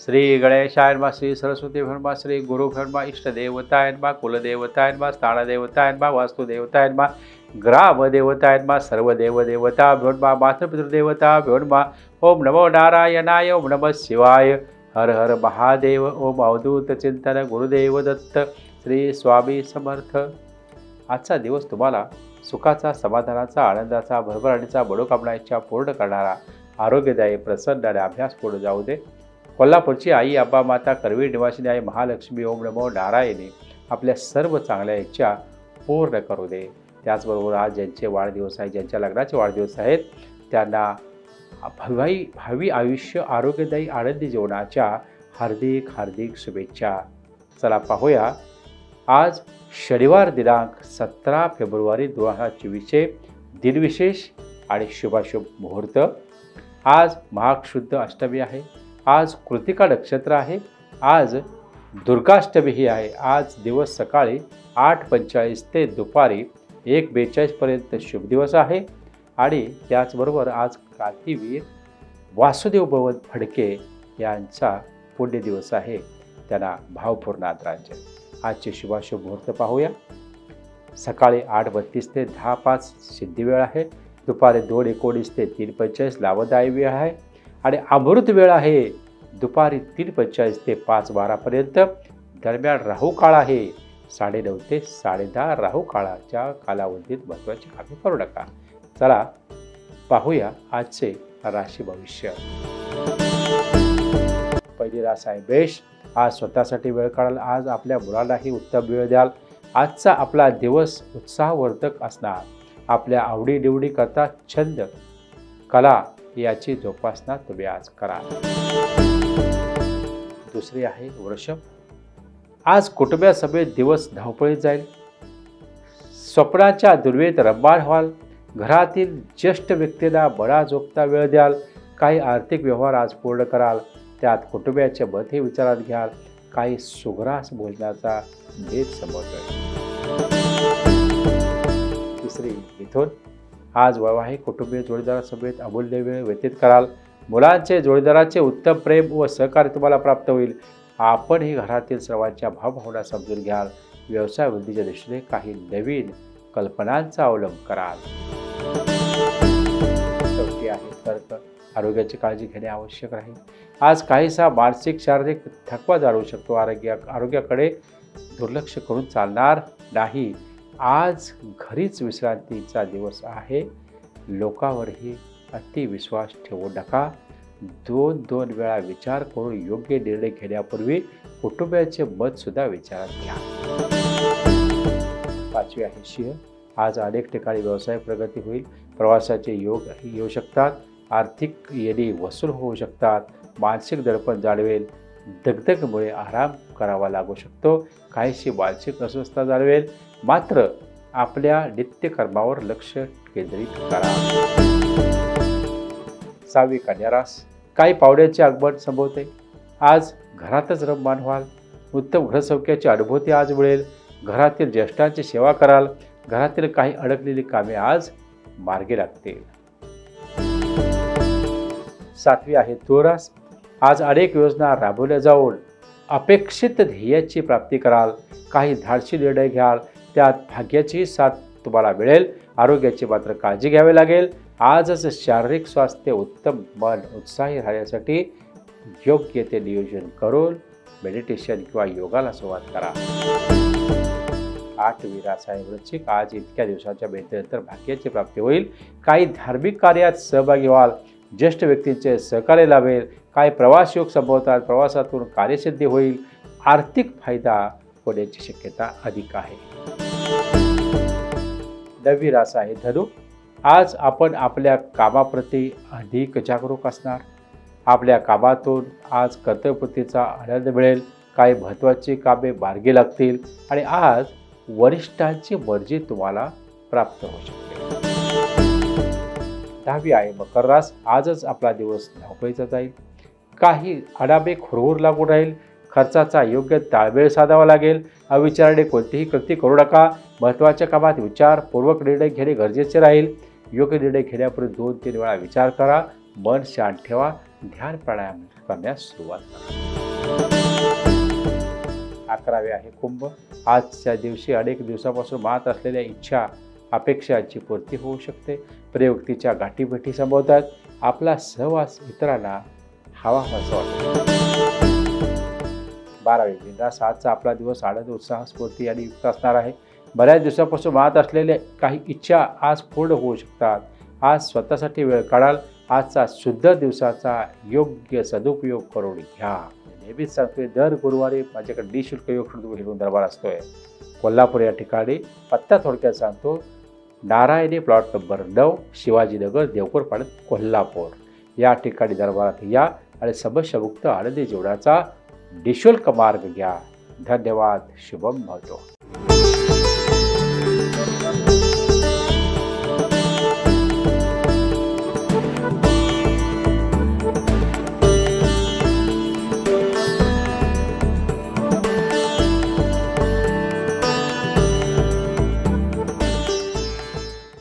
श्री गणेशाय नमः, श्री सरस्वती नमः, श्री गुरु नमः, इष्टदेवताय नमः, कुलदेवताय नमः, स्थानदेवताय नमः, वास्तुदेवताय नमः, ग्रामदेवताय नमः, सर्वदेवदेवताभ्यो नमः, मातृपितृदेवताभ्यो नमः। ओम नमो नारायणाय, ओम नमः शिवाय, हर हर महादेव, ओम अवधूत चिंतन, गुरुदेव दत्त, श्री स्वामी समर्थ। आजचा दिवस तुम्हाला सुखाचा, समाधानाचा, आनंदाचा, भरभराटीचा, मनोकामना इच्छा पूर्ण करणारा, आरोग्यदायी, प्रसन्न आणि अभ्यासपूर्ण जाऊ दे। कोल्हापूरची आई अब्बा माता करवीर निवासिनी आई महालक्ष्मी ओम नमो नारायणी आपल्या सर्व चांगल्या इच्छा पूर्ण करू दे। त्याचबरोबर आज ज्यांचे वाढदिवस आहे, ज्यांच्या लग्नाचे वाढदिवस आहेत, त्यांना भावी आयुष्य, आरोग्यदायी, आनंदी जीवनाच्या हार्दिक हार्दिक शुभेच्छा। चला पाहूया आज शनिवार दिनांक 17 फेब्रुवारी 2024 दिनविशेष आणि शुभाशुभ मुहूर्त। आज माघ शुद्ध अष्टमी आहे, आज कृतिका नक्षत्र आहे, आज दुर्गाष्टमी ही आहे। आज दिवस सकाळी 8:45 ते दुपारी 1:42 पर्यंत शुभ दिवस आहे आणि त्याचबरोबर आज क्रांतीवीर वासुदेव बळवंत फडके यांचा पुण्यदिवस आहे, त्यांना भावपूर्ण आदरांजली। आजचे शुभाशुभ मुहूर्त पाहूया। सकाळी 8:32 ते 10:05 सिद्धी वेळ आहे, दुपारी 2:19 ते 3:45 लाभदायी वेळ आहे आणि अमृत वेळ आहे दुपारी 3:45 ते 5:12 पर्यंत। दरम्यान राहू काळ आहे 9:30 ते 10:30 राहू काळाच्या कालावधीत महत्त्वाची कामे करू नका। चला पाहूया आजचे राशी भविष्य। पहिली रास आहे मेष। आज स्वतःसाठी वेळ काढाल, आज आपल्या मुलांनाही उत्तम वेळ द्याल। आजचा आपला दिवस उत्साहवर्धक असणार। आपल्या आवडीनिवडी करता छंद, कला याची जोपासना तुम्ही आज करा। दुसरी आहे वृषभ। आज कुटुंबासमेत दिवस धावपळीत जाईल, स्वप्नाच्या दुर्वेत रंबाळ व्हाल, घरातील ज्येष्ठ व्यक्तीला बळा जोखता वेळ द्याल, काही आर्थिक व्यवहार आज पूर्ण कराल, त्यात कुटुंबाचे मतही विचारात घ्याल, काही सुग्रास भोजनाचा भेद समोर। तिसरी मिथुन। आज वैवाहिक कुटुंबीय जोडीदारासमवेत अमूल्य वेळ व्यतीत कराल, मुलांचे जोडीदाराचे उत्तम प्रेम व सहकार्य तुम्हाला प्राप्त होईल। आपणही घरातील सर्वांच्या भावभावना समजून घ्याल, व्यवसाय वृद्धीच्या दृष्टीने काही नवीन कल्पनांचा अवलंब कराल। चौथी आहे कर्क। आरोग्याची काळजी घेणे आवश्यक राहील। आज काहीसा मानसिक शारीरिक थकवा जाणवू शकतो, आरोग्याकडे दुर्लक्ष करून चालणार नाही। आज घरीच विश्रांतीचा दिवस आहे, लोकांवरही अतिविश्वास ठेवू नका। दोन वेळा विचार करून योग्य निर्णय घेण्यापूर्वी कुटुंबाचे मत सुद्धा विचारात घ्या। पाचवी आहे सिंह। आज अनेक ठिकाणी व्यवसाय प्रगती होईल, प्रवासाचे योग येऊ शकतात, आर्थिक येणी वसूल होऊ शकतात, मानसिक दडपण जाणवेल, दगदगमुळे आराम करावा लागू शकतो, काहीशी मानसिक अस्वस्थता जाणवेल, मात्र आपल्या नित्यकर्मावर लक्ष केंद्रित करा। सहावी कन्या रास। काही पावड्याचे आगमन संभवते, आज घरातच रममाण व्हाल, उत्तम घरसौख्याची अनुभूती आज मिळेल, घरातील ज्येष्ठांची सेवा कराल, घरातील काही अडकलेली कामे आज मार्गी लागतील। सातवी आहे तुळ रास। आज अनेक योजना राबवल्या जाऊन अपेक्षित ध्येयाची प्राप्ती कराल, काही धाडसी निर्णय घ्याल, त्यात भाग्याची साथ तुम्हाला मिळेल, आरोग्याची मात्र काळजी घ्यावी लागेल। आजच शारीरिक स्वास्थ्य उत्तम, मन उत्साही राहण्यासाठी योग्य ते नियोजन करून मेडिटेशन किंवा योगाला सुरुवात करा। आठवी रास आहे वृश्चिक। आज इतक्या दिवसाच्या मेहनतीनंतर भाग्याची प्राप्ती होईल, काही धार्मिक कार्यात सहभागी व्हाल, ज्येष्ठ व्यक्तींचे सहकार्य लाभेल, काही प्रवास योग संभवतात, प्रवासातून कार्यसिद्धी होईल, आर्थिक फायदा होण्याची शक्यता अधिक आहे। नववी रास आहे धनु। आज आपण आपल्या कामाप्रती अधिक जागरूक असणार, आपल्या कामातून आज कर्तव्यपूर्तीचा आनंद मिळेल, काही महत्त्वाची कामे मार्गी लागतील आणि आज वरिष्ठांची मर्जी तुम्हाला प्राप्त होऊ शकते। दहावी आहे मकर रास। आजच आपला दिवस धावपळीचा जाईल, काही अनामिक हुरहुर लागून राहील, खर्चाचा योग्य ताळमेळ साधावा लागेल, अविचाराने कोणतीही कृती करू नका, महत्त्वाच्या कामात विचारपूर्वक निर्णय घेणे गरजेचे राहील, योग्य निर्णय घेण्यापूर्वी 2-3 वेळा विचार करा, मन शांत ठेवा, ध्यान प्राणायाम करण्यास सुरुवात करा. 11वे आहे कुंभ. आजच्या दिवशी अनेक दिवसापासून मात असलेल्या इच्छा अपेक्षांची पूर्ती होऊ शकते. प्रेमयुक्तीच्या गाठीभेटी संभवतात. आपला सहवास इतरांना हवाहवासा वाटतो. 12वे मीनरास. आजचा आपला दिवस आनंद, उत्साह, स्फूर्ती आणि युक्त असणार आहे. बऱ्याच दिवसापासून मात असलेल्या काही इच्छा आज पूर्ण होऊ शकतात. आज स्वतःसाठी वेळ काढाल. आजचा शुद्ध दिवसाचा योग्य सदुपयोग करून घ्या. नेहमीच सांगतोय, दर गुरुवारी माझ्याकडे निःशुल्क योग घेऊन दरबार असतोय. कोल्हापूर या ठिकाणी. पत्ता थोडक्यात सांगतो. नारायणी प्लॉट नंबर 9, शिवाजीनगर, देवपूर पाडत, कोल्हापूर या ठिकाणी दरबारात या आणि समस्यामुक्त आनंदी जीवनाचा निःशुल्क मार्ग घ्या. धन्यवाद. शुभम भवतो.